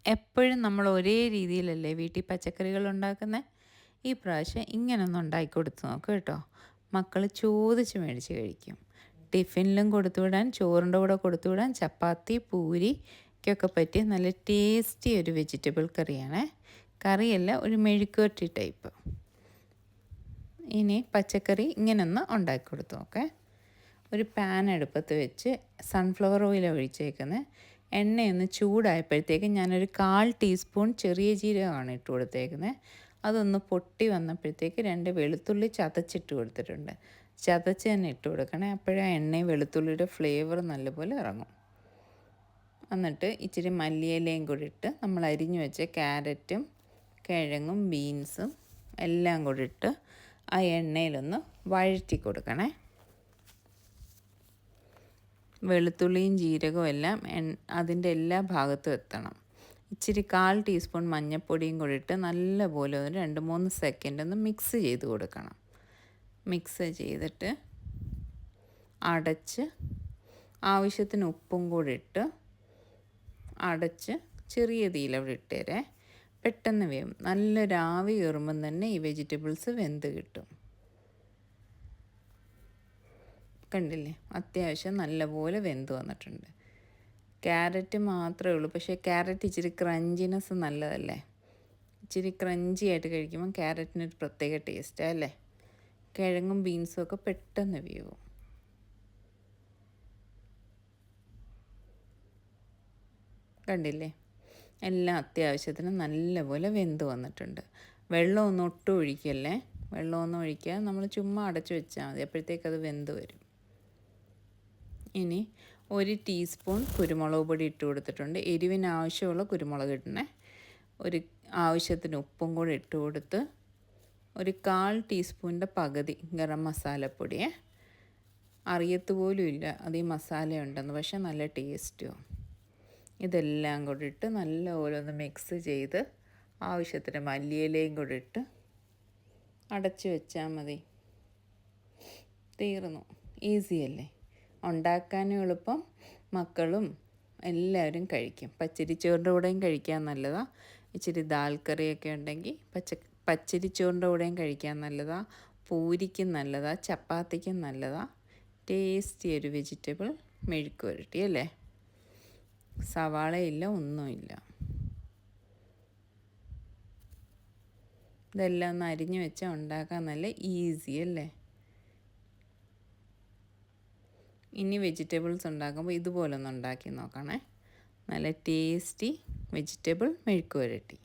എപ്പോഴും നമ്മൾ ഒരേ രീതിയിലല്ലേ വീട്ടിൽ പച്ചക്കറികൾ ഉണ്ടാക്കുന്നത്. ഈ പ്രാവശ്യം ഇങ്ങനൊന്ന് ഉണ്ടാക്കി കൊടുത്ത് നോക്ക് കേട്ടോ. മക്കൾ ചോദിച്ച് മേടിച്ച് കഴിക്കും. ടിഫിനിലും കൊടുത്തുവിടാൻ, ചോറിൻ്റെ കൂടെ കൊടുത്തുവിടാൻ, ചപ്പാത്തി പൂരിക്കൊക്കെ പറ്റിയ നല്ല ടേസ്റ്റി ഒരു വെജിറ്റബിൾ കറിയാണ്. കറിയല്ല, ഒരു മെഴുക്കുവരട്ടി ടൈപ്പ്. ഇനി പച്ചക്കറി ഇങ്ങനൊന്ന് ഉണ്ടാക്കി കൊടുത്തു നോക്കേ. ഒരു പാൻ അടുപ്പത്ത് വെച്ച് സൺഫ്ലവർ ഓയിൽ ഒഴിച്ചേക്കുന്നത്. എണ്ണയൊന്ന് ചൂടായപ്പോഴത്തേക്ക് ഞാനൊരു 1/4 ടീസ്പൂൺ ചെറിയ ജീരകമാണ് ഇട്ട് കൊടുത്തേക്കുന്നത്. അതൊന്ന് പൊട്ടി വന്നപ്പോഴത്തേക്ക് 2 വെളുത്തുള്ളി ചതച്ചിട്ട് കൊടുത്തിട്ടുണ്ട്. ചതച്ച് തന്നെ ഇട്ട് കൊടുക്കണേ, അപ്പോഴേ എണ്ണയും വെളുത്തുള്ളിയുടെ ഫ്ലേവർ നല്ലപോലെ ഇറങ്ങും. എന്നിട്ട് ഇച്ചിരി മല്ലിയിലയും കൂടി ഇട്ട് നമ്മൾ അരിഞ്ഞു വെച്ച ക്യാരറ്റും കിഴങ്ങും ബീൻസും എല്ലാം കൂടി ഇട്ട് ആ എണ്ണയിലൊന്ന് വഴറ്റി കൊടുക്കണേ. വെളുത്തുള്ളിയും ജീരകവും എല്ലാം അതിൻ്റെ എല്ലാ ഭാഗത്തും എത്തണം. ഇച്ചിരി 1/4 ടീസ്പൂൺ മഞ്ഞൾപ്പൊടിയും കൂടി ഇട്ട് നല്ലപോലെ ഒരു 2-3 സെക്കൻഡ് ഒന്ന് മിക്സ് ചെയ്ത് കൊടുക്കണം. മിക്സ് ചെയ്തിട്ട് അടച്ച് ആവശ്യത്തിന് ഉപ്പും കൂടി ഇട്ട് അടച്ച് ചെറിയ തീയിൽ അവിടെ ഇട്ടേരെ. പെട്ടെന്ന് വേവും. നല്ലൊരു ആവി കയറുമ്പം തന്നെ ഈ വെജിറ്റബിൾസ് വെന്ത് കിട്ടും. കണ്ടില്ലേ, അത്യാവശ്യം നല്ലപോലെ വെന്ത് വന്നിട്ടുണ്ട്. ക്യാരറ്റ് മാത്രമേ ഉള്ളൂ, പക്ഷേ ക്യാരറ്റ് ഇച്ചിരി ക്രഞ്ചിനെസ് നല്ലതല്ലേ. ഇച്ചിരി ക്രഞ്ചി ആയിട്ട് കഴിക്കുമ്പോൾ ക്യാരറ്റിനൊരു പ്രത്യേക ടേസ്റ്റാണ് അല്ലേ. കിഴങ്ങും ബീൻസും ഒക്കെ പെട്ടെന്ന് വേവും. കണ്ടില്ലേ, എല്ലാം അത്യാവശ്യത്തിന് നല്ലപോലെ വെന്ത് വന്നിട്ടുണ്ട്. വെള്ളമൊന്നും ഒട്ടും ഒഴിക്കല്ലേ. വെള്ളമൊന്നും ഒഴിക്കാതെ നമ്മൾ ചുമ്മാ അടച്ചു വെച്ചാൽ മതി, അപ്പോഴത്തേക്കത് വെന്ത് വരും. ഇനി 1 ടീസ്പൂൺ കുരുമുളക് പൊടി ഇട്ട് കൊടുത്തിട്ടുണ്ട്. എരിവിന് ആവശ്യമുള്ള കുരുമുളക് ഇടണേ. ഒരു ആവശ്യത്തിന് ഉപ്പും കൂടി ഇട്ട് കൊടുത്ത് ഒരു 1/4 ടീസ്പൂണിൻ്റെ പകുതി ഗരം മസാലപ്പൊടിയെ. അറിയത്തുപോലും ഇല്ല അത് ഈ മസാല ഉണ്ടെന്ന്, പക്ഷേ നല്ല ടേസ്റ്റും. ഇതെല്ലാം കൂടി ഇട്ട് നല്ലപോലെ ഒന്ന് മിക്സ് ചെയ്ത് ആവശ്യത്തിന് മല്ലിയിലയും കൂടി ഇട്ട് അടച്ചു വെച്ചാൽ മതി. തീർന്നു. ഈസിയല്ലേ, ഉണ്ടാക്കാനും എളുപ്പം, മക്കളും എല്ലാവരും കഴിക്കും. പച്ചരിച്ചോറിൻ്റെ കൂടെയും കഴിക്കാൻ നല്ലതാണ്. ഇച്ചിരി ദാൽ കറിയൊക്കെ ഉണ്ടെങ്കിൽ പച്ചരിച്ചോറിൻ്റെ കൂടെയും കഴിക്കാൻ നല്ലതാണ്. പൂരിക്കും നല്ലതാണ്, ചപ്പാത്തിക്കും നല്ലതാണ്. ടേസ്റ്റി ഒരു വെജിറ്റബിൾ മെഴുക്ക് പുരട്ടി അല്ലേ. സവാളയില്ല, ഒന്നുമില്ല. ഇതെല്ലാം ഒന്ന് അരിഞ്ഞു വെച്ചാൽ ഉണ്ടാക്കാൻ നല്ല ഈസി അല്ലേ. ഇനി വെജിറ്റബിൾസ് ഉണ്ടാക്കുമ്പോൾ ഇതുപോലൊന്ന് ഉണ്ടാക്കി നോക്കണേ. നല്ല ടേസ്റ്റി വെജിറ്റബിൾ മെഴുക്ക് പുരട്ടി.